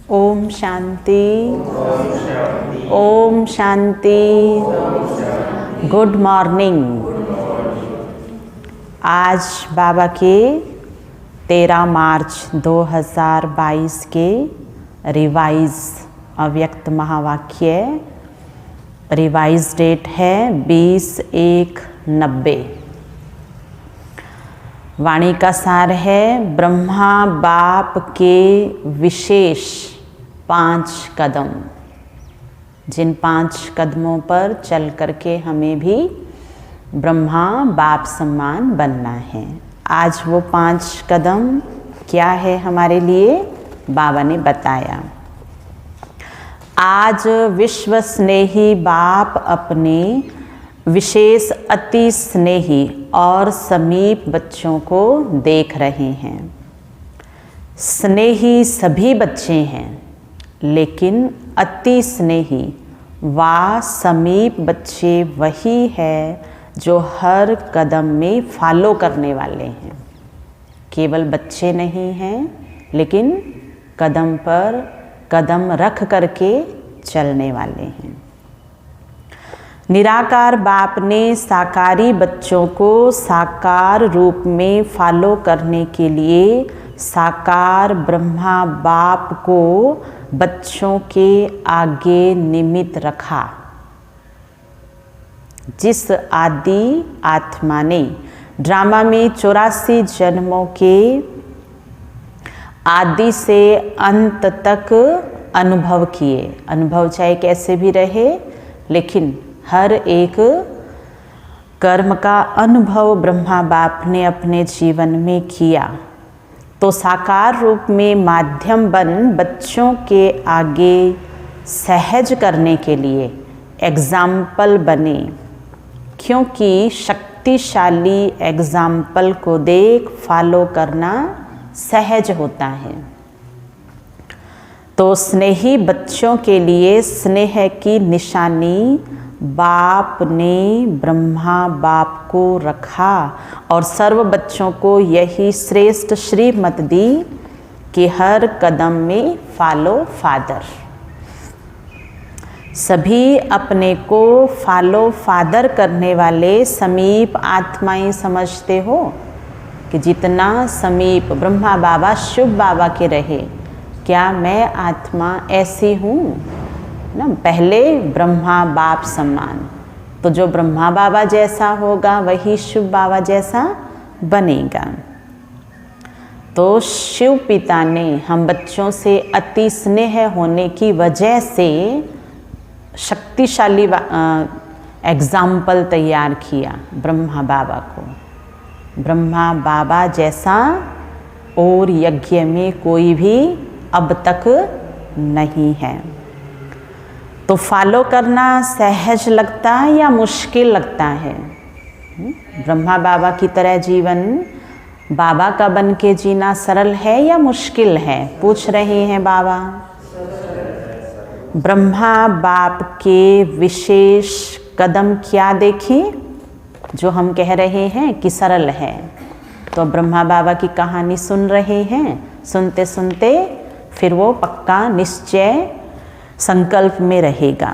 Om Shanti. Om Shanti. Good morning. आज बाबा के 13 मार्च 2022 के रिवाइज अव्यक्त महावाक्य, रिवाइज डेट है 20/1/90। वाणी का सार है ब्रह्मा बाप के विशेष 5 कदम, जिन 5 कदमों पर चल करके हमें भी ब्रह्मा बाप समान बनना है। आज वो 5 कदम क्या है हमारे लिए बाबा ने बताया। आज विश्व स्नेही बाप अपने विशेष अति स्नेही और समीप बच्चों को देख रहे हैं। स्नेही सभी बच्चे हैं, लेकिन अति स्नेही व समीप बच्चे वही है जो हर कदम में फॉलो करने वाले हैं। केवल बच्चे नहीं हैं, लेकिन कदम पर कदम रख करके चलने वाले हैं। निराकार बाप ने साकारी बच्चों को साकार रूप में फॉलो करने के लिए साकार ब्रह्मा बाप को बच्चों के आगे निमित्त रखा। जिस आदि आत्मा ने ड्रामा में 84 जन्मों के आदि से अंत तक अनुभव किए, अनुभव चाहे कैसे भी रहे, लेकिन हर एक कर्म का अनुभव ब्रह्मा बाप ने अपने जीवन में किया, तो साकार रूप में माध्यम बन बच्चों के आगे सहज करने के लिए एग्जाम्पल बने। क्योंकि शक्तिशाली एग्जाम्पल को देख फॉलो करना सहज होता है। तो स्नेही बच्चों के लिए स्नेह की निशानी बाप ने ब्रह्मा बाप को रखा और सर्व बच्चों को यही श्रेष्ठ श्रीमत दी कि हर कदम में फॉलो फादर। सभी अपने को फॉलो फादर करने वाले समीप आत्माएं समझते हो कि जितना समीप ब्रह्मा बाबा शिव बाबा के रहे, क्या मैं आत्मा ऐसी हूँ ना? पहले ब्रह्मा बाप समान, तो जो ब्रह्मा बाबा जैसा होगा वही शिव बाबा जैसा बनेगा। तो शिव पिता ने हम बच्चों से अति स्नेह होने की वजह से शक्तिशाली एग्जाम्पल तैयार किया ब्रह्मा बाबा को। ब्रह्मा बाबा जैसा और यज्ञ में कोई भी अब तक नहीं है। तो फॉलो करना सहज लगता है या मुश्किल लगता है? ब्रह्मा बाबा की तरह जीवन बाबा का बन के जीना सरल है या मुश्किल है? पूछ रहे हैं बाबा। ब्रह्मा बाप के विशेष कदम क्या देखें जो हम कह रहे हैं कि सरल है? तो ब्रह्मा बाबा की कहानी सुन रहे हैं, सुनते सुनते फिर वो पक्का निश्चय संकल्प में रहेगा।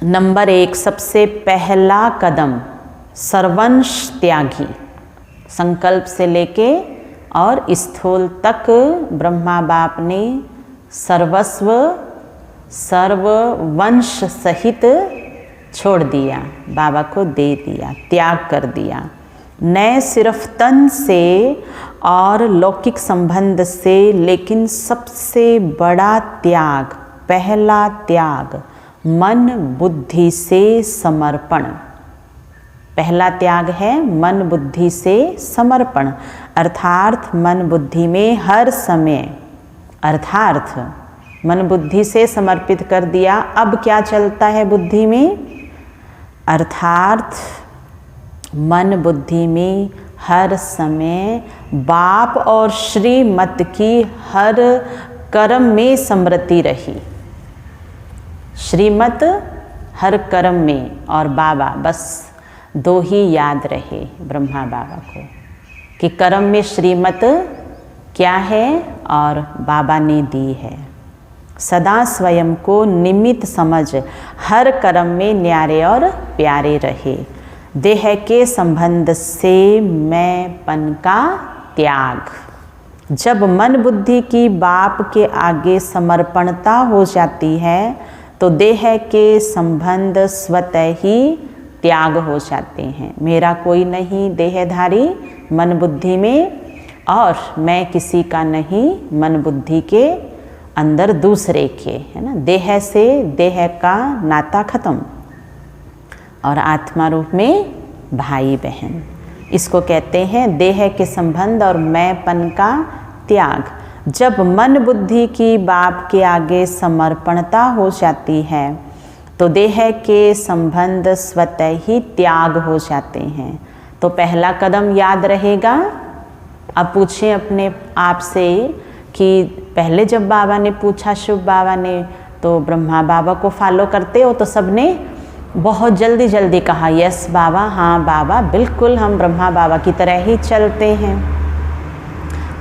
नंबर 1, सबसे पहला कदम सर्वंश त्यागी। संकल्प से लेके और स्थूल तक ब्रह्मा बाप ने सर्वस्व सर्ववंश सहित छोड़ दिया, बाबा को दे दिया, त्याग कर दिया। न सिर्फ तन से और लौकिक संबंध से, लेकिन सबसे बड़ा त्याग, पहला त्याग मन बुद्धि से समर्पण। पहला त्याग है मन बुद्धि से समर्पण, अर्थात मन बुद्धि में हर समय, अर्थात मन बुद्धि से समर्पित कर दिया। अब क्या चलता है बुद्धि में? अर्थात मन बुद्धि में हर समय बाप और श्रीमत की हर कर्म में स्मृति रही। श्रीमत हर कर्म में और बाबा, बस 2 ही याद रहे ब्रह्मा बाबा को कि कर्म में श्रीमत क्या है और बाबा ने दी है। सदा स्वयं को निमित्त समझ हर कर्म में न्यारे और प्यारे रहे। देह के संबंध से मैंपन का त्याग। जब मन बुद्धि की बाप के आगे समर्पणता हो जाती है तो देह के संबंध स्वतः ही त्याग हो जाते हैं। मेरा कोई नहीं देहधारी मन बुद्धि में, और मैं किसी का नहीं मन बुद्धि के अंदर दूसरे के, है ना। देह से देह का नाता खत्म और आत्मा रूप में भाई बहन, इसको कहते हैं देह के संबंध और मैंपन का त्याग। जब मन बुद्धि की बाप के आगे समर्पणता हो जाती है तो देह के संबंध स्वतः ही त्याग हो जाते हैं। तो पहला कदम याद रहेगा। अब पूछें अपने आप से कि पहले जब बाबा ने पूछा, शिव बाबा ने, तो ब्रह्मा बाबा को फॉलो करते हो? तो सबने बहुत जल्दी जल्दी कहा यस बाबा, हाँ बाबा, बिल्कुल हम ब्रह्मा बाबा की तरह ही चलते हैं।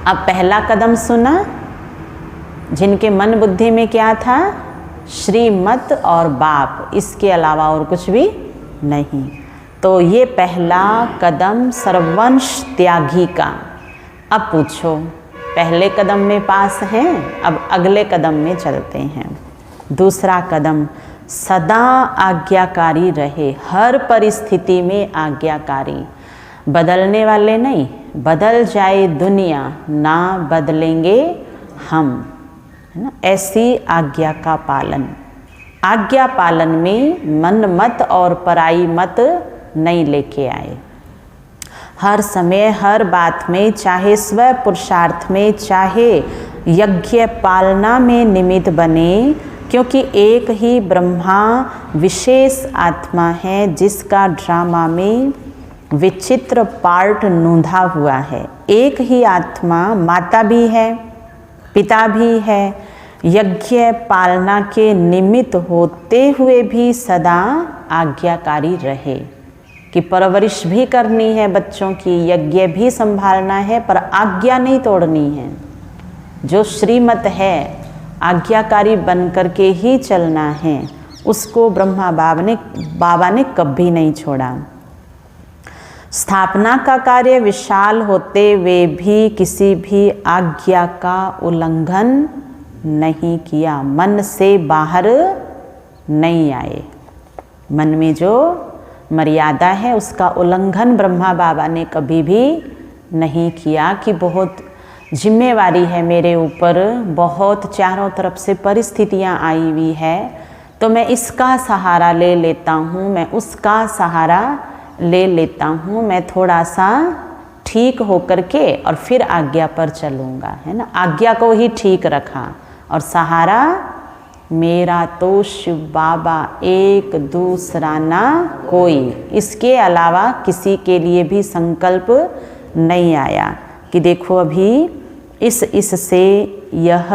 अब पहला कदम सुना, जिनके मन बुद्धि में क्या था? श्रीमत और बाप, इसके अलावा और कुछ भी नहीं। तो ये पहला कदम सर्वंश त्यागी का। अब पूछो, पहले कदम में पास हैं, अब अगले कदम में चलते हैं। दूसरा कदम, सदा आज्ञाकारी रहे, हर परिस्थिति में आज्ञाकारी, बदलने वाले नहीं। बदल जाए दुनिया ना बदलेंगे हम, है ना। ऐसी आज्ञा का पालन। आज्ञा पालन में मन मत और पराई मत नहीं लेके आए। हर समय हर बात में, चाहे स्व पुरुषार्थ में, चाहे यज्ञ पालना में निमित्त बने, क्योंकि एक ही ब्रह्मा विशेष आत्मा है जिसका ड्रामा में विचित्र पार्ट नूंधा हुआ है। एक ही आत्मा माता भी है, पिता भी है। यज्ञ पालना के निमित्त होते हुए भी सदा आज्ञाकारी रहे कि परवरिश भी करनी है बच्चों की, यज्ञ भी संभालना है, पर आज्ञा नहीं तोड़नी है। जो श्रीमत है आज्ञाकारी बन करके ही चलना है, उसको ब्रह्मा बाबा ने कभी नहीं छोड़ा। स्थापना का कार्य विशाल होते हुए भी किसी भी आज्ञा का उल्लंघन नहीं किया, मन से बाहर नहीं आए। मन में जो मर्यादा है उसका उल्लंघन ब्रह्मा बाबा ने कभी भी नहीं किया कि बहुत जिम्मेवारी है मेरे ऊपर, बहुत चारों तरफ से परिस्थितियां आई हुई है, तो मैं इसका सहारा ले लेता हूँ, मैं उसका सहारा ले लेता हूँ, मैं थोड़ा सा ठीक होकर के और फिर आज्ञा पर चलूँगा, है ना। आज्ञा को ही ठीक रखा और सहारा मेरा तो शिव बाबा, एक दूसरा ना कोई, इसके अलावा किसी के लिए भी संकल्प नहीं आया कि देखो अभी इससे यह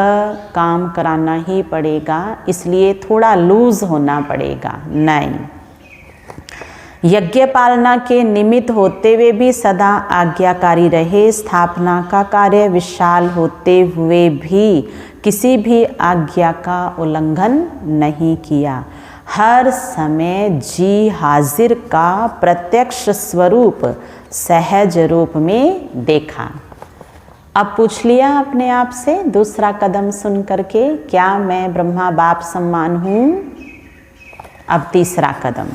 काम कराना ही पड़ेगा, इसलिए थोड़ा लूज होना पड़ेगा, नहीं। यज्ञ पालना के निमित्त होते हुए भी सदा आज्ञाकारी रहे। स्थापना का कार्य विशाल होते हुए भी किसी भी आज्ञा का उल्लंघन नहीं किया। हर समय जी हाजिर का प्रत्यक्ष स्वरूप सहज रूप में देखा। अब पूछ लिया अपने आप से दूसरा कदम सुन करके, क्या मैं ब्रह्मा बाप समान हूँ? अब तीसरा कदम,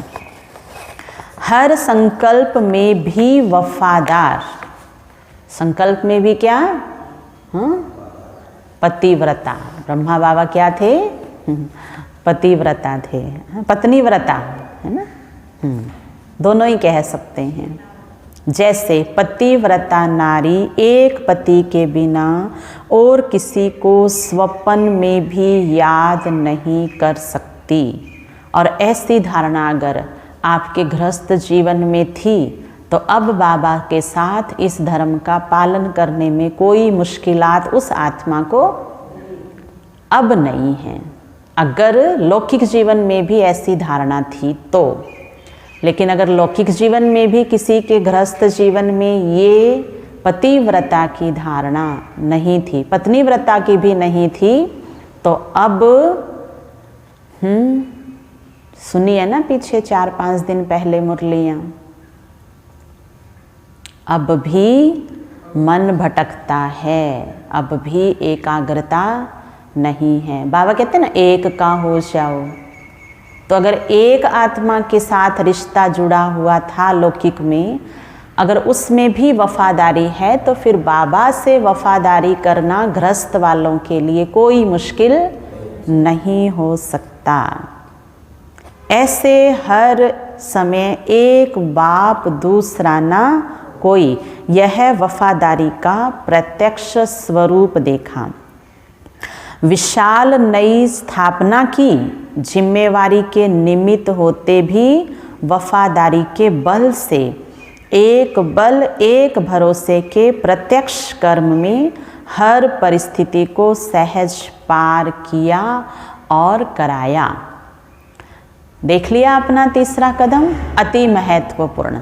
हर संकल्प में भी वफादार। संकल्प में भी क्या? पतिव्रता। ब्रह्मा बाबा क्या थे? पतिव्रता थे, पत्नीव्रता, है ना। दोनों ही कह सकते हैं। जैसे पतिव्रता नारी एक पति के बिना और किसी को स्वप्न में भी याद नहीं कर सकती, और ऐसी धारणा अगर आपके गृहस्थ जीवन में थी तो अब बाबा के साथ इस धर्म का पालन करने में कोई मुश्किलात उस आत्मा को अब नहीं है। अगर लौकिक जीवन में भी ऐसी धारणा थी तो, लेकिन अगर लौकिक जीवन में भी किसी के गृहस्थ जीवन में ये पतिव्रता की धारणा नहीं थी, पत्नीव्रता की भी नहीं थी, तो अब सुनिए ना पीछे 4-5 दिन पहले मुरलियाँ, अब भी मन भटकता है, अब भी एकाग्रता नहीं है। बाबा कहते हैं ना एक का हो जाओ। तो अगर एक आत्मा के साथ रिश्ता जुड़ा हुआ था लौकिक में, अगर उसमें भी वफादारी है तो फिर बाबा से वफादारी करना गृहस्थ वालों के लिए कोई मुश्किल नहीं हो सकता। ऐसे हर समय एक बाप दूसरा ना कोई, यह वफादारी का प्रत्यक्ष स्वरूप देखा। विशाल नई स्थापना की जिम्मेवारी के निमित्त होते भी वफादारी के बल से एक बल एक भरोसे के प्रत्यक्ष कर्म में हर परिस्थिति को सहज पार किया और कराया। देख लिया अपना तीसरा कदम, अति महत्वपूर्ण।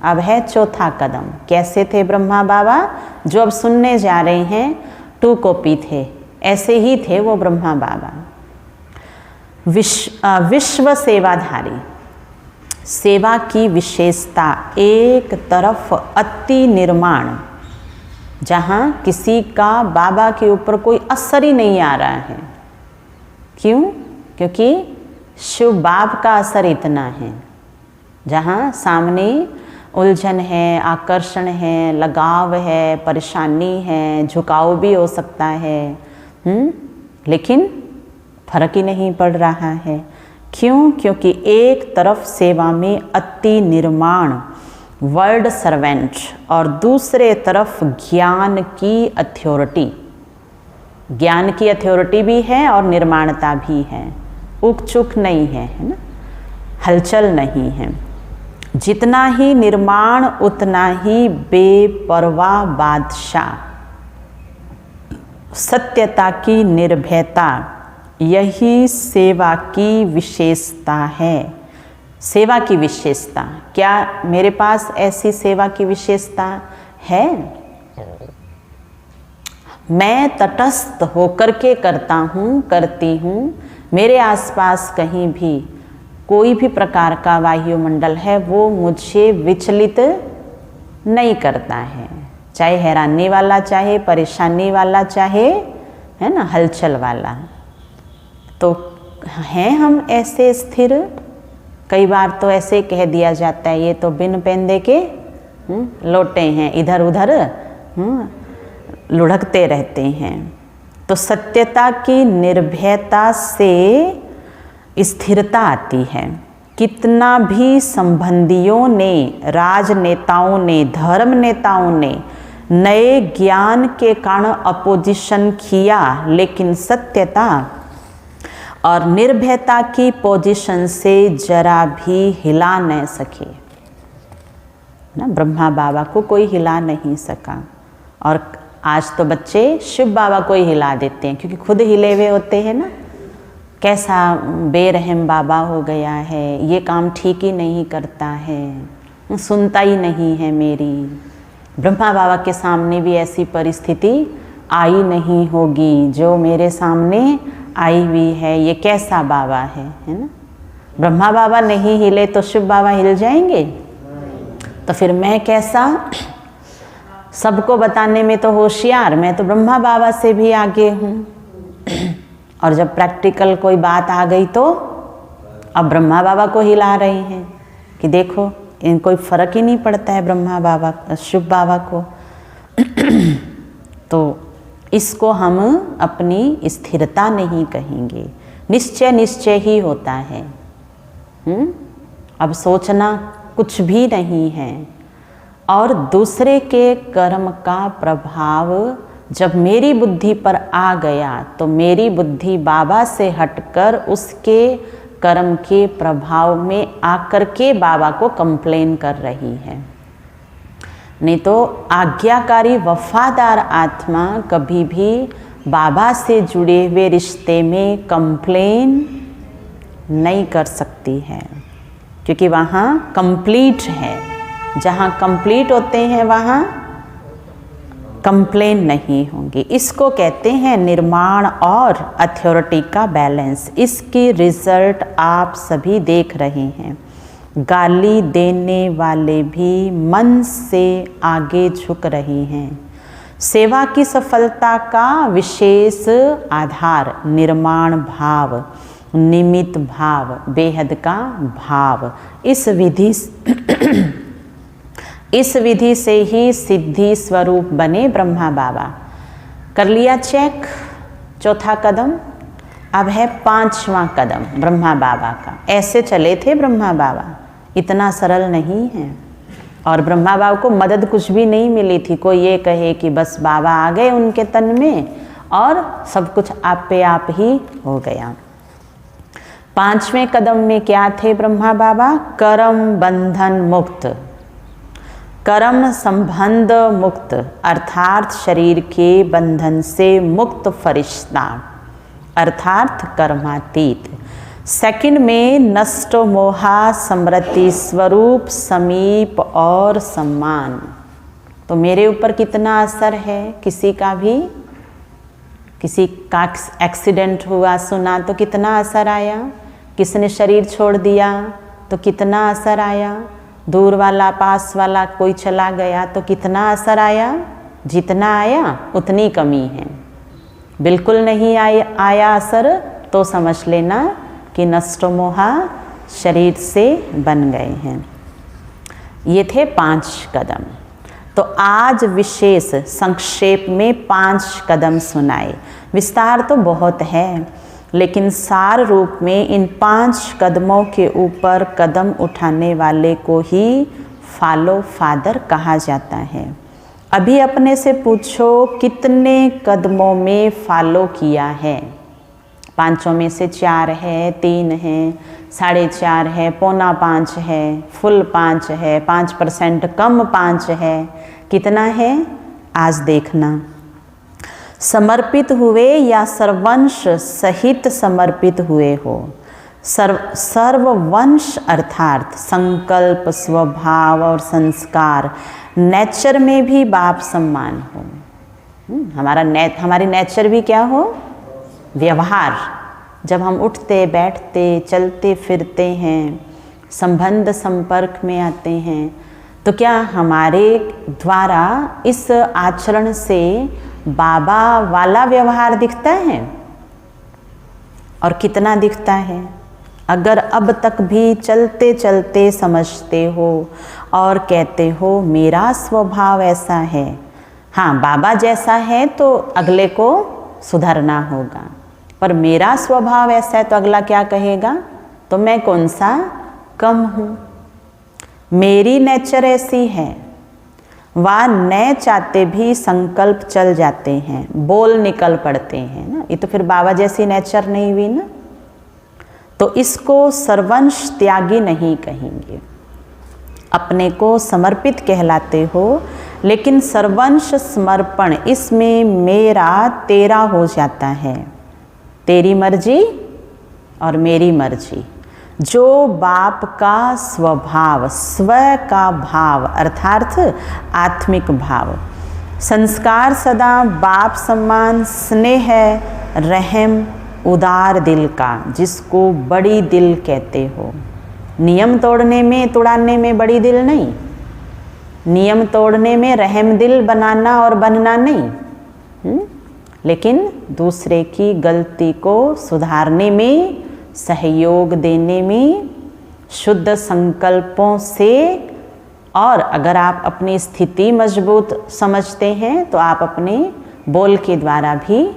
अब है चौथा कदम। कैसे थे ब्रह्मा बाबा? जो अब सुनने जा रहे हैं 2 कॉपी थे, ऐसे ही थे वो ब्रह्मा बाबा। विश्व सेवाधारी, सेवा की विशेषता एक तरफ अति निर्माण, जहाँ किसी का बाबा के ऊपर कोई असर ही नहीं आ रहा है। क्यों? क्योंकि शिव बाप का असर इतना है, जहाँ सामने उलझन है, आकर्षण है, लगाव है, परेशानी है, झुकाव भी हो सकता है, लेकिन फर्क ही नहीं पड़ रहा है। क्यों? क्योंकि एक तरफ सेवा में अति निर्माण वर्ड सर्वेंट और दूसरे तरफ ज्ञान की अथॉरिटी। ज्ञान की अथॉरिटी भी है और निर्माणता भी है, उक चुक नहीं है, है ना, हलचल नहीं है। जितना ही निर्माण उतना ही बेपरवाह बादशाह। सत्यता की निर्भयता, यही सेवा की विशेषता है। सेवा की विशेषता, क्या मेरे पास ऐसी सेवा की विशेषता है? मैं तटस्थ होकर के करता हूँ, करती हूँ। मेरे आसपास कहीं भी कोई भी प्रकार का वायुमंडल है वो मुझे विचलित नहीं करता है, चाहे हैरानी वाला, चाहे परेशानी वाला, चाहे है ना हलचल वाला। तो हैं हम ऐसे स्थिर? कई बार तो ऐसे कह दिया जाता है ये तो बिन पेंदे के लोटे हैं, इधर उधर लुढ़कते रहते हैं। तो सत्यता की निर्भयता से स्थिरता आती है। कितना भी संबंधियों ने, राजनेताओं ने, धर्म नेताओं ने नए ज्ञान के कारण अपोजिशन किया, लेकिन सत्यता और निर्भयता की पोजीशन से जरा भी हिला नहीं सके ना। ब्रह्मा बाबा को कोई हिला नहीं सका, और आज तो बच्चे शिव बाबा को ही हिला देते हैं, क्योंकि खुद हिले हुए होते हैं ना। कैसा बेरहम बाबा हो गया है, ये काम ठीक ही नहीं करता है, सुनता ही नहीं है मेरी। ब्रह्मा बाबा के सामने भी ऐसी परिस्थिति आई नहीं होगी जो मेरे सामने आई हुई है। ये कैसा बाबा है ना। ब्रह्मा बाबा नहीं हिले तो शिव बाबा हिल जाएंगे? तो फिर मैं कैसा? सबको बताने में तो होशियार, मैं तो ब्रह्मा बाबा से भी आगे हूँ। और जब प्रैक्टिकल कोई बात आ गई तो अब ब्रह्मा बाबा को हिला रही हैं कि देखो इन कोई फर्क ही नहीं पड़ता है ब्रह्मा बाबा, शिव बाबा को। तो इसको हम अपनी स्थिरता नहीं कहेंगे, निश्चय निश्चय ही होता है। अब सोचना कुछ भी नहीं है। और दूसरे के कर्म का प्रभाव जब मेरी बुद्धि पर आ गया तो मेरी बुद्धि बाबा से हटकर उसके कर्म के प्रभाव में आकर के बाबा को कंप्लेन कर रही है। नहीं तो आज्ञाकारी वफादार आत्मा कभी भी बाबा से जुड़े हुए रिश्ते में कंप्लेन नहीं कर सकती है, क्योंकि वहाँ कंप्लीट है। जहाँ कंप्लीट होते हैं वहाँ कंप्लेन नहीं होंगी। इसको कहते हैं निर्माण और अथॉरिटी का बैलेंस। इसकी रिजल्ट आप सभी देख रहे हैं। गाली देने वाले भी मन से आगे झुक रहे हैं। सेवा की सफलता का विशेष आधार निर्माण भाव, निमित्त भाव, बेहद का भाव। इस विधि से ही सिद्धि स्वरूप बने ब्रह्मा बाबा। कर लिया चेक, चौथा कदम। अब है पांचवा कदम ब्रह्मा बाबा का। ऐसे चले थे ब्रह्मा बाबा, इतना सरल नहीं है। और ब्रह्मा बाबा को मदद कुछ भी नहीं मिली थी। कोई ये कहे कि बस बाबा आ गए उनके तन में और सब कुछ आप पे आप ही हो गया। पांचवें कदम में क्या थे ब्रह्मा बाबा? कर्म बंधन मुक्त, कर्म संबंध मुक्त, अर्थात शरीर के बंधन से मुक्त फरिश्ता, अर्थात कर्मातीत। सेकंड में नष्ट मोहा समृद्धि स्वरूप समीप और सम्मान। तो मेरे ऊपर कितना असर है? किसी का भी, किसी का एक्सीडेंट हुआ सुना तो कितना असर आया, किसने शरीर छोड़ दिया तो कितना असर आया, दूर वाला पास वाला कोई चला गया तो कितना असर आया। जितना आया उतनी कमी है। बिल्कुल नहीं आया असर तो समझ लेना कि नष्ट मोहा शरीर से बन गए हैं। ये थे 5 कदम। तो आज विशेष संक्षेप में 5 कदम सुनाए। विस्तार तो बहुत है, लेकिन सार रूप में इन 5 कदमों के ऊपर कदम उठाने वाले को ही फॉलो फादर कहा जाता है। अभी अपने से पूछो कितने कदमों में फॉलो किया है? 5 में से 4 है, 3 है, 4.5 है, 4.25 है, फुल 5 है, 5% कम 5 है, कितना है आज देखना। समर्पित हुए या सर्वंश सहित समर्पित हुए हो। सर्ववंश अर्थात संकल्प, स्वभाव और संस्कार, नेचर में भी बाप सम्मान हो। हमारी नेचर भी क्या हो? व्यवहार। जब हम उठते बैठते चलते फिरते हैं, संबंध संपर्क में आते हैं, तो क्या हमारे द्वारा इस आचरण से बाबा वाला व्यवहार दिखता है? और कितना दिखता है? अगर अब तक भी चलते चलते समझते हो और कहते हो मेरा स्वभाव ऐसा है, हाँ बाबा जैसा है तो अगले को सुधरना होगा, पर मेरा स्वभाव ऐसा है तो अगला क्या कहेगा? तो मैं कौन सा कम हूँ, मेरी नेचर ऐसी है। वह न चाहते भी संकल्प चल जाते हैं, बोल निकल पड़ते हैं ना। ये तो फिर बाबा जैसी नेचर नहीं हुई ना। तो इसको सर्वंश त्यागी नहीं कहेंगे। अपने को समर्पित कहलाते हो, लेकिन सर्वंश समर्पण इसमें मेरा तेरा हो जाता है। तेरी मर्जी और मेरी मर्जी। जो बाप का स्वभाव, स्व का भाव अर्थात आत्मिक भाव, संस्कार सदा बाप सम्मान, स्नेह, रहम, उदार दिल का, जिसको बड़ी दिल कहते हो। नियम तोड़ने में तुड़ाने में बड़ी दिल नहीं, नियम तोड़ने में रहम दिल बनाना और बनना नहीं, लेकिन दूसरे की गलती को सुधारने में, सहयोग देने में, शुद्ध संकल्पों से। और अगर आप अपनी स्थिति मजबूत समझते हैं तो आप अपने बोल के द्वारा भी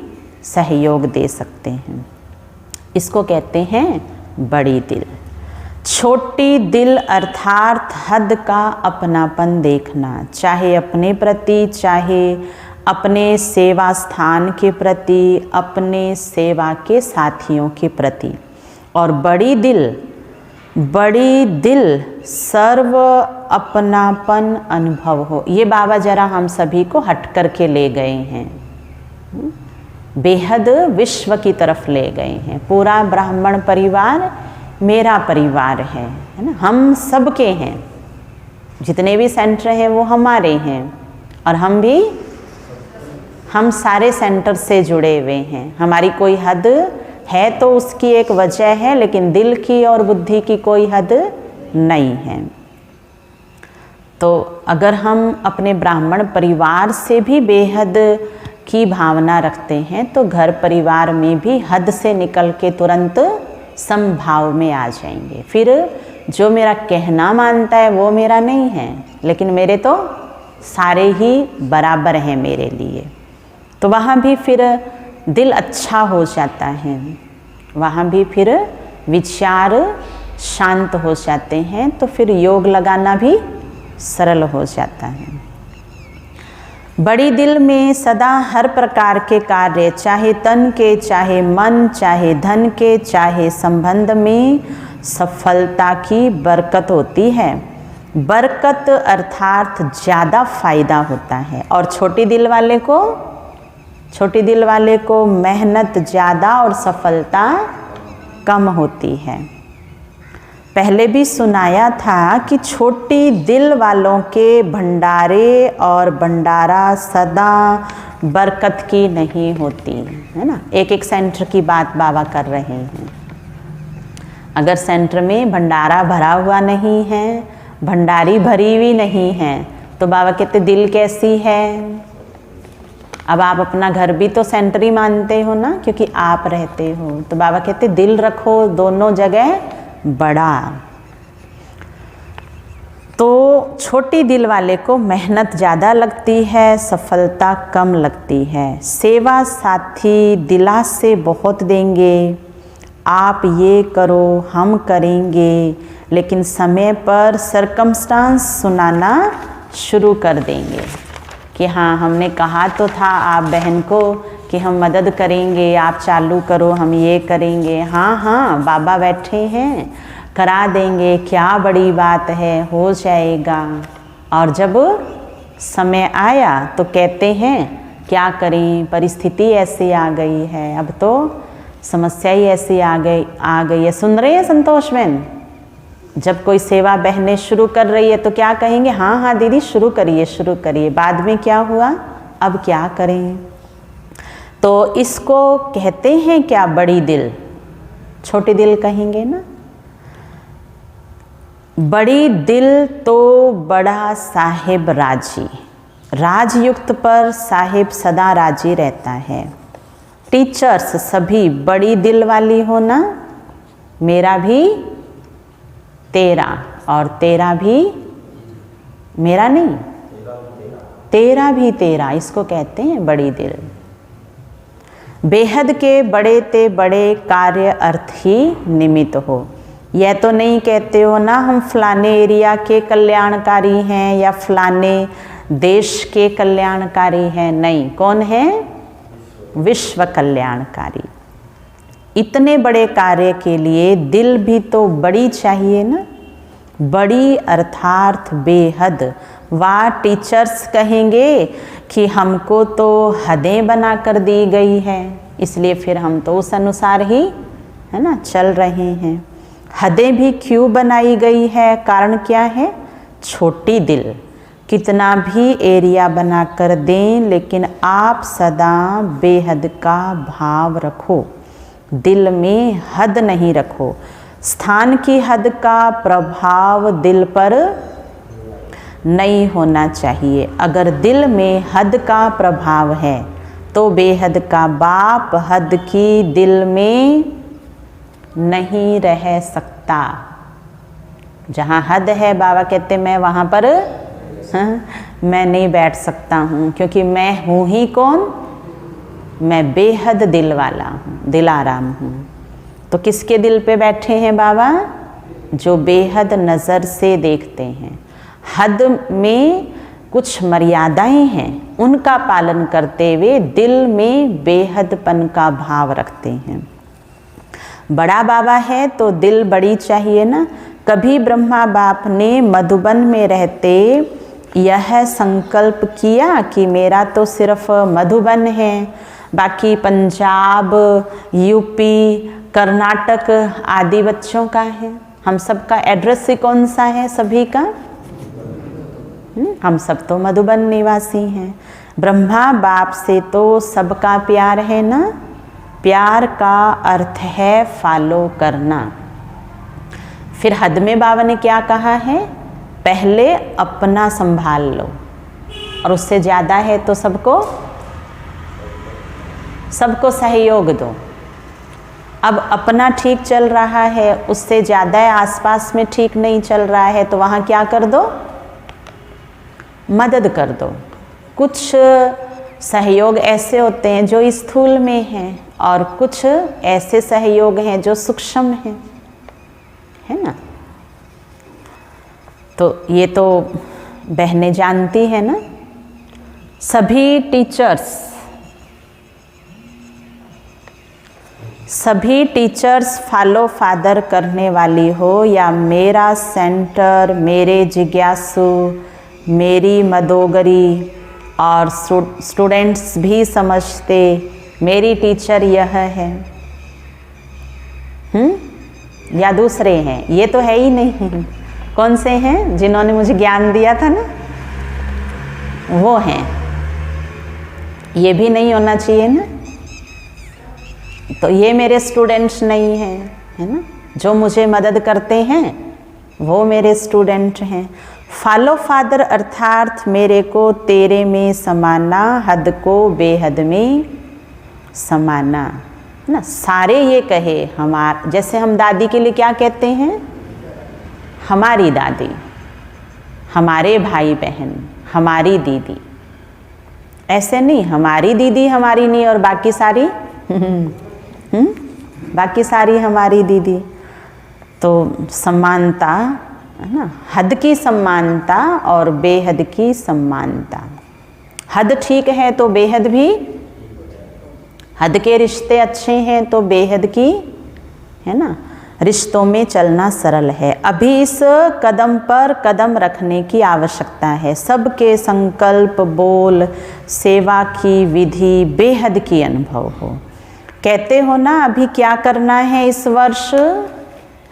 सहयोग दे सकते हैं। इसको कहते हैं बड़ी दिल। छोटी दिल अर्थात हद का अपनापन देखना, चाहे अपने प्रति, चाहे अपने सेवा स्थान के प्रति, अपने सेवा के साथियों के प्रति। और बड़ी दिल सर्व अपनापन अनुभव हो। ये बाबा जरा हम सभी को हट करके ले गए हैं, बेहद विश्व की तरफ ले गए हैं। पूरा ब्राह्मण परिवार मेरा परिवार है ना। हम सबके हैं, जितने भी सेंटर हैं वो हमारे हैं और हम भी हम सारे सेंटर से जुड़े हुए हैं। हमारी कोई हद है तो उसकी एक वजह है, लेकिन दिल की और बुद्धि की कोई हद नहीं है। तो अगर हम अपने ब्राह्मण परिवार से भी बेहद की भावना रखते हैं तो घर परिवार में भी हद से निकल के तुरंत समभाव में आ जाएंगे। फिर जो मेरा कहना मानता है वो मेरा नहीं है, लेकिन मेरे तो सारे ही बराबर हैं मेरे लिए। तो वहाँ भी फिर दिल अच्छा हो जाता है, वहाँ भी फिर विचार शांत हो जाते हैं, तो फिर योग लगाना भी सरल हो जाता है। बड़ी दिल में सदा हर प्रकार के कार्य, चाहे तन के, चाहे मन, चाहे धन के, चाहे संबंध में सफलता की बरकत होती है। बरकत अर्थात ज़्यादा फायदा होता है। और छोटी दिल वाले को मेहनत ज़्यादा और सफलता कम होती है। पहले भी सुनाया था कि छोटी दिल वालों के भंडारे और भंडारा सदा बरकत की नहीं होती है ना। एक एक सेंटर की बात बाबा कर रहे हैं। अगर सेंटर में भंडारा भरा हुआ नहीं है, भंडारी भरी हुई नहीं है, तो बाबा कहते दिल कैसी है। अब आप अपना घर भी तो सेंटर ही मानते हो ना, क्योंकि आप रहते हो। तो बाबा कहते दिल रखो दोनों जगह बड़ा। तो छोटी दिल वाले को मेहनत ज़्यादा लगती है, सफलता कम लगती है। सेवा साथी दिलासे बहुत देंगे, आप ये करो हम करेंगे, लेकिन समय पर सरकमस्टांस सुनाना शुरू कर देंगे कि हाँ हमने कहा तो था आप बहन को कि हम मदद करेंगे, आप चालू करो हम ये करेंगे। हाँ हाँ बाबा बैठे हैं, करा देंगे, क्या बड़ी बात है, हो जाएगा। और जब समय आया तो कहते हैं क्या करें, परिस्थिति ऐसी आ गई है, अब तो समस्या ही ऐसी आ गई है। सुन रहे हैं संतोष बहन? जब कोई सेवा बहनें शुरू कर रही है तो क्या कहेंगे, हाँ हाँ दीदी शुरू करिए। बाद में क्या हुआ, अब क्या करें। तो इसको कहते हैं क्या, बड़ी दिल। छोटी दिल कहेंगे ना। बड़ी दिल तो बड़ा साहिब राजी, राजयुक्त पर साहिब सदा राजी रहता है। टीचर्स सभी बड़ी दिल वाली हो ना, मेरा भी तेरा और तेरा भी मेरा नहीं, तेरा भी तेरा, इसको कहते हैं बड़ी दिल। बेहद के बड़े ते बड़े कार्य अर्थ ही निमित्त हो। यह तो नहीं कहते हो ना हम फलाने एरिया के कल्याणकारी हैं या फलाने देश के कल्याणकारी हैं, नहीं। कौन है? विश्व कल्याणकारी। इतने बड़े कार्य के लिए दिल भी तो बड़ी चाहिए ना। बड़ी अर्थात बेहद। वाह टीचर्स कहेंगे कि हमको तो हदें बना कर दी गई है, इसलिए फिर हम तो उस अनुसार ही है ना चल रहे हैं। हदें भी क्यों बनाई गई है, कारण क्या है? छोटी दिल। कितना भी एरिया बना कर दें, लेकिन आप सदा बेहद का भाव रखो, दिल में हद नहीं रखो। स्थान की हद का प्रभाव दिल पर नहीं होना चाहिए। अगर दिल में हद का प्रभाव है तो बेहद का बाप हद की दिल में नहीं रह सकता। जहाँ हद है बाबा कहते मैं वहाँ पर मैं नहीं बैठ सकता हूँ, क्योंकि मैं हूँ ही कौन? मैं बेहद दिल वाला हूँ, दिलाराम हूँ। तो किसके दिल पे बैठे हैं बाबा? जो बेहद नज़र से देखते हैं। हद में कुछ मर्यादाएं हैं, उनका पालन करते हुए दिल में बेहदपन का भाव रखते हैं। बड़ा बाबा है तो दिल बड़ी चाहिए ना। कभी ब्रह्मा बाप ने मधुबन में रहते यह संकल्प किया कि मेरा तो सिर्फ मधुबन है, बाकी पंजाब, यूपी, कर्नाटक आदि बच्चों का है। हम सबका एड्रेस ही कौन सा है? सभी का हम सब तो मधुबन निवासी हैं। ब्रह्मा बाप से तो सबका प्यार है ना। प्यार का अर्थ है फॉलो करना। फिर हद में बाबा ने क्या कहा है, पहले अपना संभाल लो, और उससे ज़्यादा है तो सबको सहयोग दो। अब अपना ठीक चल रहा है, उससे ज़्यादा आसपास में ठीक नहीं चल रहा है, तो वहाँ क्या कर दो, मदद कर दो। कुछ सहयोग ऐसे होते हैं जो स्थूल में हैं, और कुछ ऐसे सहयोग हैं जो सूक्ष्म हैं, है ना। तो ये तो बहनें जानती हैं ना। सभी टीचर्स फॉलो फादर करने वाली हो, या मेरा सेंटर, मेरे जिज्ञासु, मेरी मदोगरी, और स्टूडेंट्स भी समझते मेरी टीचर यह है, या दूसरे हैं। ये तो है ही नहीं। कौन से हैं? जिन्होंने मुझे ज्ञान दिया था ना, वो हैं। ये भी नहीं होना चाहिए ना। तो ये मेरे स्टूडेंट्स नहीं हैं, है ना। जो मुझे मदद करते हैं वो मेरे स्टूडेंट हैं। फॉलो फादर अर्थात मेरे को तेरे में समाना, हद को बेहद में समाना, ना। सारे ये कहे जैसे हम दादी के लिए क्या कहते हैं, हमारी दादी, हमारे भाई बहन, हमारी दीदी। ऐसे नहीं हमारी दीदी हमारी नहीं और बाकी सारी बाकी सारी हमारी दीदी। तो समानता, है ना, हद की समानता और बेहद की समानता। हद ठीक है तो बेहद भी, हद के रिश्ते अच्छे हैं तो बेहद की, है ना, रिश्तों में चलना सरल है। अभी इस कदम पर कदम रखने की आवश्यकता है। सबके संकल्प, बोल, सेवा की विधि बेहद की अनुभव हो। कहते हो ना अभी क्या करना है इस वर्ष।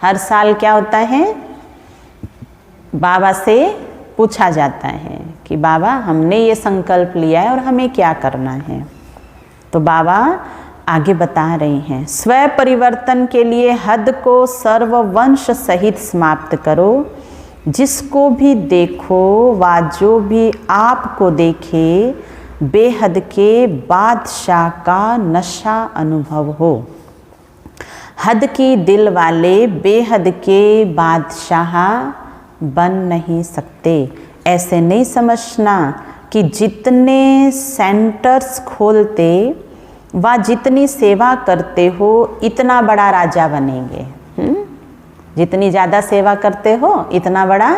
हर साल क्या होता है, बाबा से पूछा जाता है कि बाबा हमने ये संकल्प लिया है और हमें क्या करना है। तो बाबा आगे बता रहे हैं, स्व परिवर्तन के लिए हद को सर्ववंश सहित समाप्त करो। जिसको भी देखो वा जो भी आपको देखे, बेहद के बादशाह का नशा अनुभव हो। हद की दिल वाले बेहद के बादशाह बन नहीं सकते। ऐसे नहीं समझना कि जितने सेंटर्स खोलते व जितनी सेवा करते हो इतना बड़ा राजा बनेंगे। जितनी ज़्यादा सेवा करते हो इतना बड़ा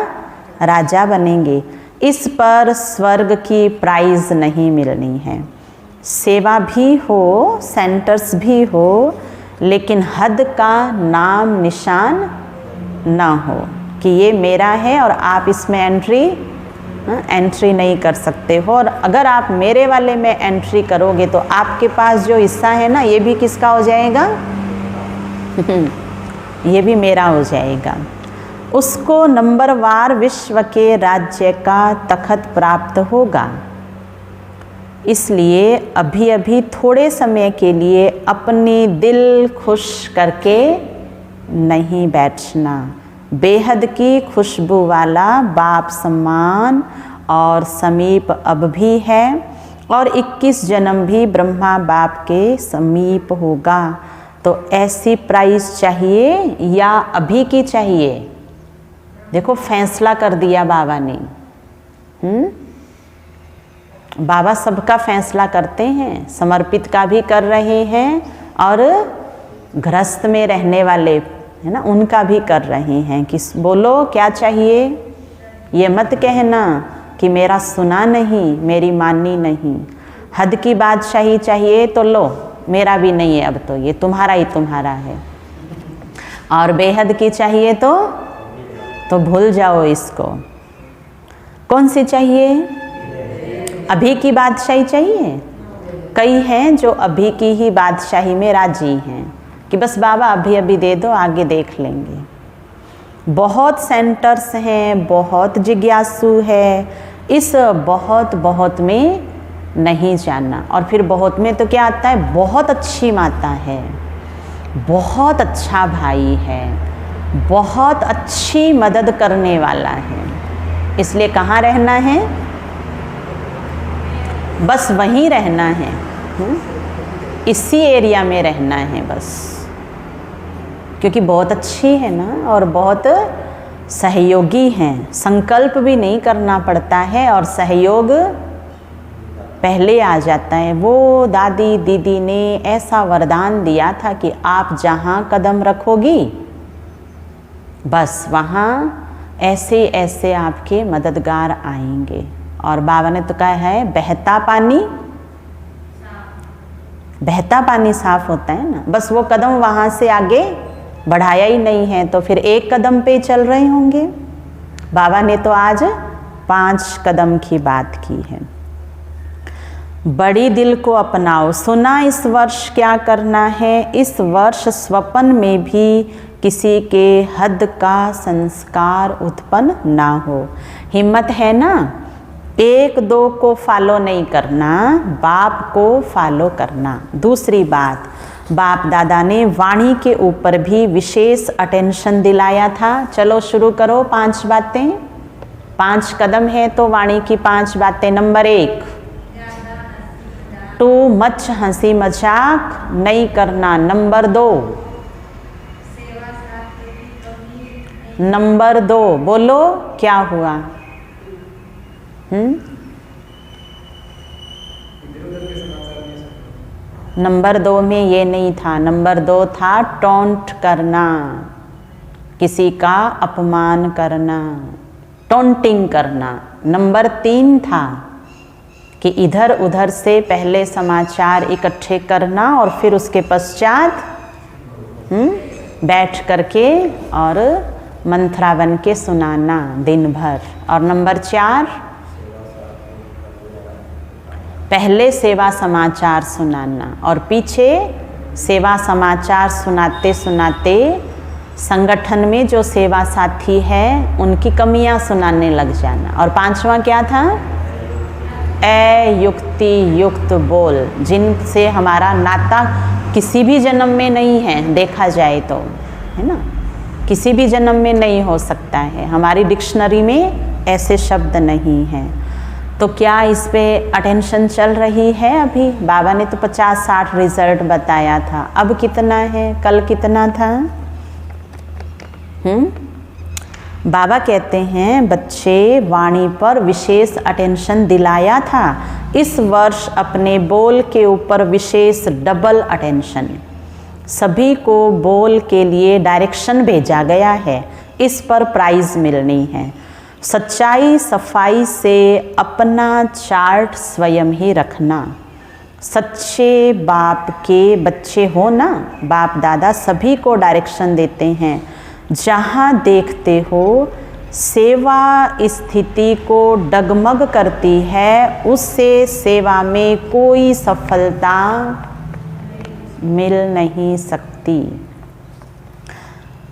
राजा बनेंगे। इस पर स्वर्ग की प्राइज नहीं मिलनी है। सेवा भी हो, सेंटर्स भी हो, लेकिन हद का नाम निशान ना हो कि ये मेरा है और आप इसमें एंट्री नहीं कर सकते हो। और अगर आप मेरे वाले में एंट्री करोगे तो आपके पास जो हिस्सा है ना, ये भी किसका हो जाएगा ये भी मेरा हो जाएगा। उसको नंबरवार विश्व के राज्य का तखत प्राप्त होगा। इसलिए अभी अभी थोड़े समय के लिए अपनी दिल खुश करके नहीं बैठना। बेहद की खुशबू वाला बाप सम्मान और समीप अब भी है, और 21 जन्म भी ब्रह्मा बाप के समीप होगा। तो ऐसी प्राइस चाहिए या अभी की चाहिए? देखो फैसला कर दिया बाबा ने। बाबा सबका फैसला करते हैं, समर्पित का भी कर रहे हैं और गृहस्थ में रहने वाले है ना उनका भी कर रहे हैं कि बोलो क्या चाहिए। ये मत कहना कि मेरा सुना नहीं, मेरी मानी नहीं। हद की बादशाही चाहिए तो लो, मेरा भी नहीं है अब, तो ये तुम्हारा ही तुम्हारा है। और बेहद की चाहिए तो भूल जाओ इसको। कौन सी चाहिए? अभी की बादशाही चाहिए। कई हैं जो अभी की ही बादशाही में राजी हैं कि बस बाबा अभी अभी दे दो, आगे देख लेंगे। बहुत सेंटर्स हैं, बहुत जिज्ञासु है। इस बहुत में नहीं जाना। और फिर बहुत में तो क्या आता है, बहुत अच्छी माता है, बहुत अच्छा भाई है, बहुत अच्छी मदद करने वाला है, इसलिए कहाँ रहना है, बस वहीं रहना है, इसी एरिया में रहना है बस, क्योंकि बहुत अच्छी है ना और बहुत सहयोगी हैं। संकल्प भी नहीं करना पड़ता है और सहयोग पहले आ जाता है। वो दादी दीदी ने ऐसा वरदान दिया था कि आप जहाँ कदम रखोगी बस वहाँ ऐसे ऐसे आपके मददगार आएंगे। और बाबा ने तो कहा है बहता पानी साफ होता है ना, बस वो कदम वहाँ से आगे बढ़ाया ही नहीं है तो फिर एक कदम पे चल रहे होंगे। बाबा ने तो आज 5 कदम की बात की है। बड़ी दिल को अपनाओ। सुना इस वर्ष क्या करना है, इस वर्ष स्वप्न में भी किसी के हद का संस्कार उत्पन्न ना हो। हिम्मत है ना, 1-2 को फॉलो नहीं करना, बाप को फॉलो करना। दूसरी बात, बाप दादा ने वाणी के ऊपर भी विशेष अटेंशन दिलाया था। चलो शुरू करो 5 बातें, 5 कदम है तो वाणी की 5 बातें। नंबर 1, टू मच हंसी मजाक नहीं करना। नंबर 2, नंबर 2 बोलो क्या हुआ? नंबर 2 में ये नहीं था। नंबर 2 था टोंट करना, किसी का अपमान करना, टोंटिंग करना। नंबर 3 था कि इधर उधर से पहले समाचार इकट्ठे करना और फिर उसके पश्चात बैठ करके और मंत्रा बन के सुनाना दिन भर। और नंबर 4, पहले सेवा समाचार सुनाना और पीछे सेवा समाचार सुनाते सुनाते संगठन में जो सेवा साथी है उनकी कमियां सुनाने लग जाना। और 5वां क्या था? युक्ति युक्त बोल, जिनसे हमारा नाता किसी भी जन्म में नहीं है, देखा जाए तो, है ना, किसी भी जन्म में नहीं हो सकता है। हमारी डिक्शनरी में ऐसे शब्द नहीं हैं। तो क्या इस पे अटेंशन चल रही है? अभी बाबा ने तो 50-60 रिजल्ट बताया था, अब कितना है, कल कितना था? बाबा कहते हैं बच्चे वाणी पर विशेष अटेंशन दिलाया था, इस वर्ष अपने बोल के ऊपर विशेष डबल अटेंशन। सभी को बोल के लिए डायरेक्शन भेजा गया है, इस पर प्राइज मिलनी है। सच्चाई सफाई से अपना चार्ट स्वयं ही रखना। सच्चे बाप के बच्चे हो ना, बाप दादा सभी को डायरेक्शन देते हैं। जहाँ देखते हो सेवा स्थिति को डगमग करती है, उससे सेवा में कोई सफलता मिल नहीं सकती।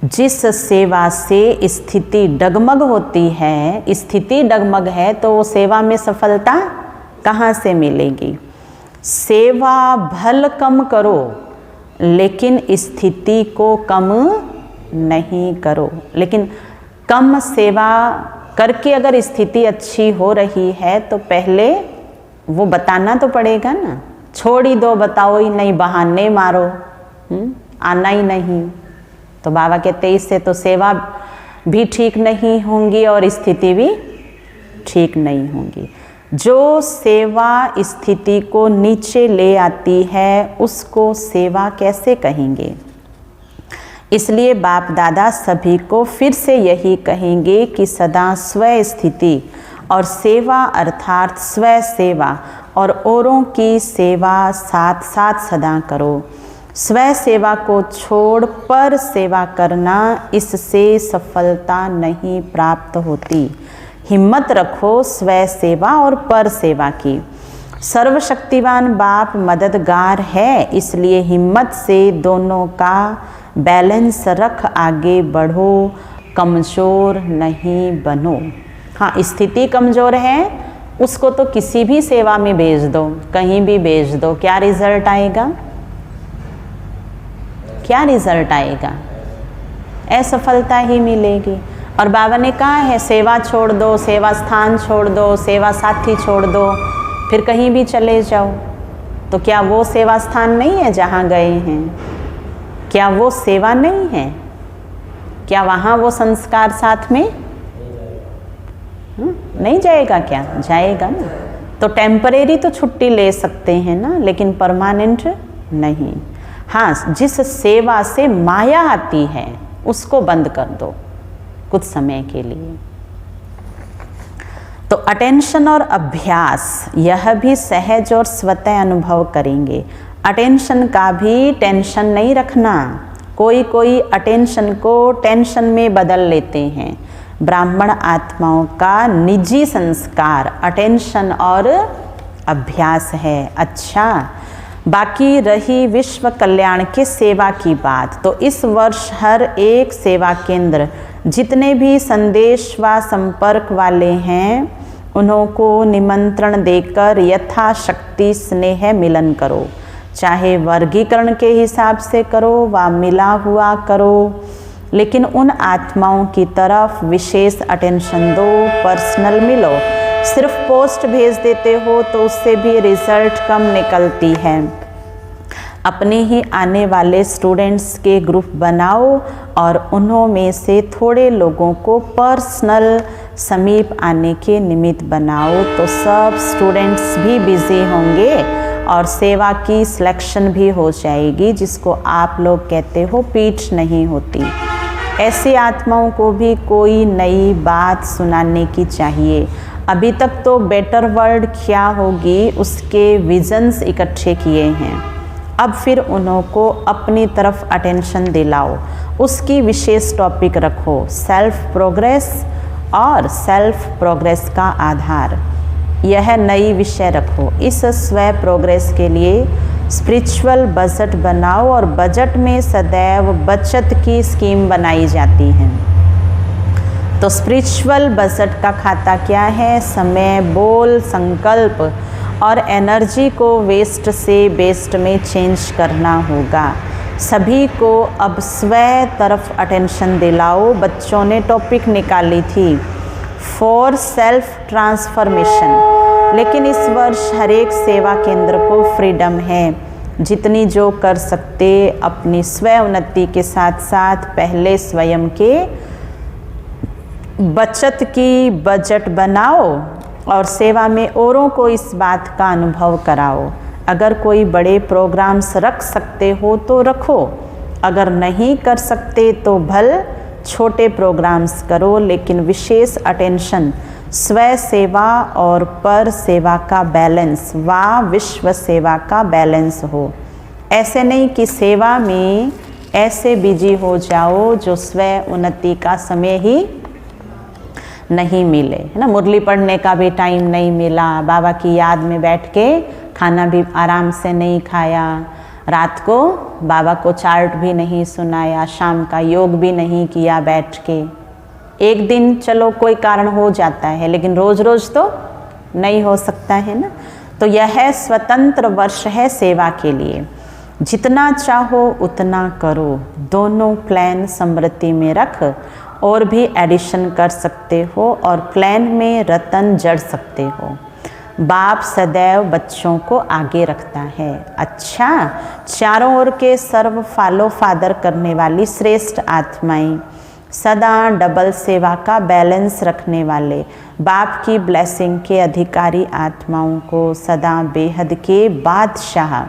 जिस सेवा से स्थिति डगमग होती है, स्थिति डगमग है तो वो सेवा में सफलता कहाँ से मिलेगी? सेवा भल कम करो लेकिन स्थिति को कम नहीं करो। लेकिन कम सेवा करके अगर स्थिति अच्छी हो रही है तो पहले वो बताना तो पड़ेगा ना। छोड़ ही दो, बताओ ही नहीं, बहाने मारो, आना ही नहीं, तो बाबा कहते हैं इससे तो सेवा भी ठीक नहीं होंगी और स्थिति भी ठीक नहीं होंगी। जो सेवा स्थिति को नीचे ले आती है उसको सेवा कैसे कहेंगे? इसलिए बाप दादा सभी को फिर से यही कहेंगे कि सदा स्व स्थिति और सेवा अर्थात स्व सेवा और औरों की सेवा साथ साथ सदा करो। स्व सेवा को छोड़ पर सेवा करना, इससे सफलता नहीं प्राप्त होती। हिम्मत रखो स्व सेवा और पर सेवा की। सर्वशक्तिवान बाप मददगार है, इसलिए हिम्मत से दोनों का बैलेंस रख आगे बढ़ो, कमज़ोर नहीं बनो। हाँ, स्थिति कमज़ोर है उसको तो किसी भी सेवा में भेज दो, कहीं भी भेज दो, क्या रिजल्ट आएगा? क्या रिजल्ट आएगा? असफलता ही मिलेगी। और बाबा ने कहा है सेवा छोड़ दो, सेवा स्थान छोड़ दो, सेवा साथी छोड़ दो, फिर कहीं भी चले जाओ। तो क्या वो सेवा स्थान नहीं है जहाँ गए हैं? क्या वो सेवा नहीं है? क्या वहाँ वो संस्कार साथ में नहीं जाएगा? क्या जाएगा ना। तो टेम्परेरी तो छुट्टी ले सकते हैं ना, लेकिन परमानेंट नहीं। हाँ, जिस सेवा से माया आती है उसको बंद कर दो कुछ समय के लिए। तो अटेंशन और अभ्यास यह भी सहज और स्वतः अनुभव करेंगे। अटेंशन का भी टेंशन नहीं रखना। कोई अटेंशन को टेंशन में बदल लेते हैं। ब्राह्मण आत्माओं का निजी संस्कार अटेंशन और अभ्यास है। अच्छा, बाकी रही विश्व कल्याण के सेवा की बात, तो इस वर्ष हर एक सेवा केंद्र जितने भी संदेश व संपर्क वाले हैं उन्हों को निमंत्रण देकर यथाशक्ति स्नेह मिलन करो। चाहे वर्गीकरण के हिसाब से करो व मिला हुआ करो, लेकिन उन आत्माओं की तरफ विशेष अटेंशन दो, पर्सनल मिलो। सिर्फ पोस्ट भेज देते हो तो उससे भी रिजल्ट कम निकलती है। अपने ही आने वाले स्टूडेंट्स के ग्रुप बनाओ और उन्हों में से थोड़े लोगों को पर्सनल समीप आने के निमित्त बनाओ, तो सब स्टूडेंट्स भी बिजी होंगे और सेवा की सिलेक्शन भी हो जाएगी, जिसको आप लोग कहते हो पीठ नहीं होती। ऐसी आत्माओं को भी कोई नई बात सुनाने की चाहिए। अभी तक तो बेटर वर्ल्ड क्या होगी उसके विजन्स इकट्ठे किए हैं, अब फिर उन्हों को अपनी तरफ अटेंशन दिलाओ। उसकी विशेष टॉपिक रखो, सेल्फ प्रोग्रेस और सेल्फ प्रोग्रेस का आधार, यह नई विषय रखो। इस स्व प्रोग्रेस के लिए स्पिरिचुअल बजट बनाओ और बजट में सदैव बचत की स्कीम बनाई जाती है। तो स्पिरिचुअल बजट का खाता क्या है? समय, बोल, संकल्प और एनर्जी को वेस्ट से बेस्ट में चेंज करना होगा। सभी को अब स्व तरफ अटेंशन दिलाओ। बच्चों ने टॉपिक निकाली थी फॉर सेल्फ ट्रांसफॉर्मेशन, लेकिन इस वर्ष हर एक सेवा केंद्र को फ्रीडम है, जितनी जो कर सकते अपनी स्व उन्नति के साथ साथ पहले स्वयं के बचत की बजट बनाओ और सेवा में औरों को इस बात का अनुभव कराओ। अगर कोई बड़े प्रोग्राम्स रख सकते हो तो रखो, अगर नहीं कर सकते तो भल छोटे प्रोग्राम्स करो, लेकिन विशेष अटेंशन स्व सेवा और पर सेवा का बैलेंस व विश्व सेवा का बैलेंस हो। ऐसे नहीं कि सेवा में ऐसे बिजी हो जाओ जो स्व उन्नति का समय ही नहीं मिले, है ना। मुरली पढ़ने का भी टाइम नहीं मिला, बाबा की याद में बैठ के खाना भी आराम से नहीं खाया, रात को बाबा को चार्ट भी नहीं सुनाया, शाम का योग भी नहीं किया बैठ के। एक दिन चलो कोई कारण हो जाता है, लेकिन रोज रोज तो नहीं हो सकता है ना। तो यह स्वतंत्र वर्ष है सेवा के लिए। जितना चाहो उतना करो, दोनों प्लान स्मृति में रख, और भी एडिशन कर सकते हो और प्लान में रतन जड़ सकते हो। बाप सदैव बच्चों को आगे रखता है। अच्छा, चारों ओर के सर्व फॉलो फादर करने वाली श्रेष्ठ आत्माएं, सदा डबल सेवा का बैलेंस रखने वाले, बाप की ब्लेसिंग के अधिकारी आत्माओं को सदा बेहद के बादशाह,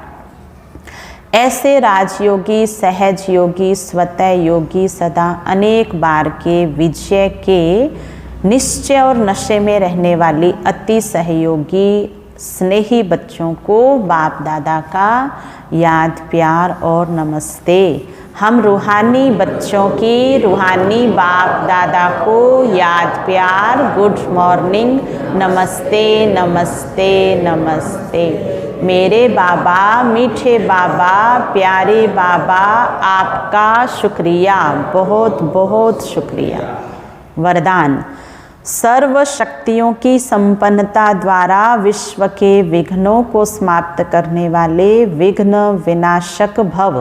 ऐसे राजयोगी, सहज योगी, स्वतः योगी, सदा अनेक बार के विजय के निश्चय और नशे में रहने वाली अति सहयोगी स्नेही बच्चों को बाप दादा का याद, प्यार और नमस्ते। हम रूहानी बच्चों की रूहानी बाप दादा को याद, प्यार, गुड मॉर्निंग, नमस्ते नमस्ते नमस्ते। मेरे बाबा, मीठे बाबा, प्यारे बाबा, आपका शुक्रिया, बहुत बहुत शुक्रिया। वरदान, सर्व शक्तियों की संपन्नता द्वारा विश्व के विघ्नों को समाप्त करने वाले विघ्न विनाशक भव।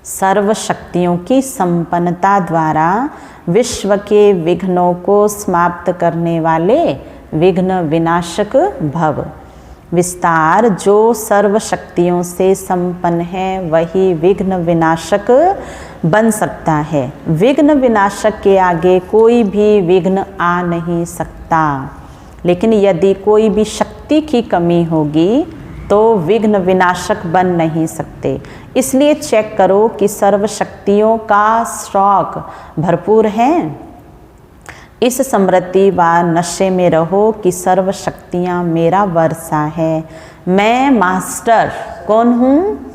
सर्व शक्तियों की संपन्नता द्वारा विश्व के विघ्नों को समाप्त करने वाले विघ्न विनाशक भव। विस्तार, जो सर्व शक्तियों से संपन्न है वही विघ्न विनाशक बन सकता है। विघ्न विनाशक के आगे कोई भी विघ्न आ नहीं सकता। लेकिन यदि कोई भी शक्ति की कमी होगी तो विघ्न विनाशक बन नहीं सकते। इसलिए चेक करो कि सर्व शक्तियों का स्टॉक भरपूर है। इस स्मृति व नशे में रहो कि सर्व शक्तियाँ मेरा वर्षा है। मैं मास्टर कौन हूँ?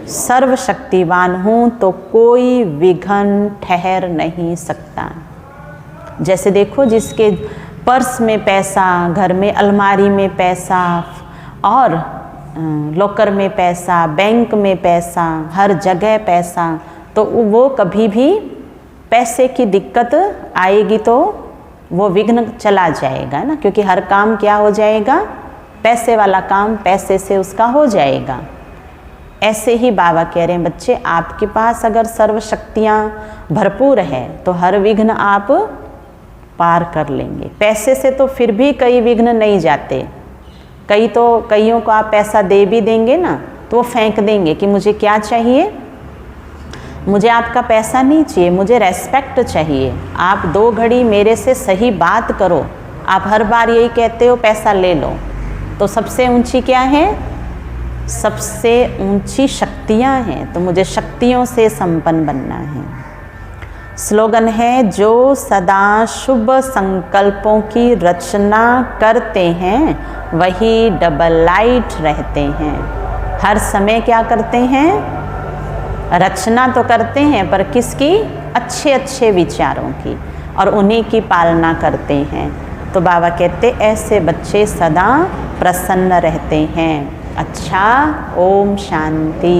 सर्वशक्तिवान हूँ, तो कोई विघ्न ठहर नहीं सकता। जैसे देखो, जिसके पर्स में पैसा, घर में अलमारी में पैसा और लॉकर में पैसा, बैंक में पैसा, हर जगह पैसा, तो वो कभी भी पैसे की दिक्कत आएगी तो वो विघ्न चला जाएगा ना, क्योंकि हर काम क्या हो जाएगा? पैसे वाला काम पैसे से उसका हो जाएगा। ऐसे ही बाबा कह रहे हैं, बच्चे आपके पास अगर सर्व शक्तियाँ भरपूर है तो हर विघ्न आप पार कर लेंगे। पैसे से तो फिर भी कई विघ्न नहीं जाते। कईयों को आप पैसा दे भी देंगे ना तो वो फेंक देंगे कि मुझे क्या चाहिए, मुझे आपका पैसा नहीं चाहिए, मुझे रेस्पेक्ट चाहिए। आप 2 घड़ी मेरे से सही बात करो। आप हर बार यही कहते हो पैसा ले लो। तो सबसे ऊंची क्या है? सबसे ऊंची शक्तियाँ हैं, तो मुझे शक्तियों से संपन्न बनना है। स्लोगन है, जो सदा शुभ संकल्पों की रचना करते हैं वही डबल लाइट रहते हैं। हर समय क्या करते हैं? रचना तो करते हैं, पर किसकी? अच्छे अच्छे विचारों की, और उन्हीं की पालना करते हैं। तो बाबा कहते ऐसे बच्चे सदा प्रसन्न रहते हैं। अच्छा, ओम शांति।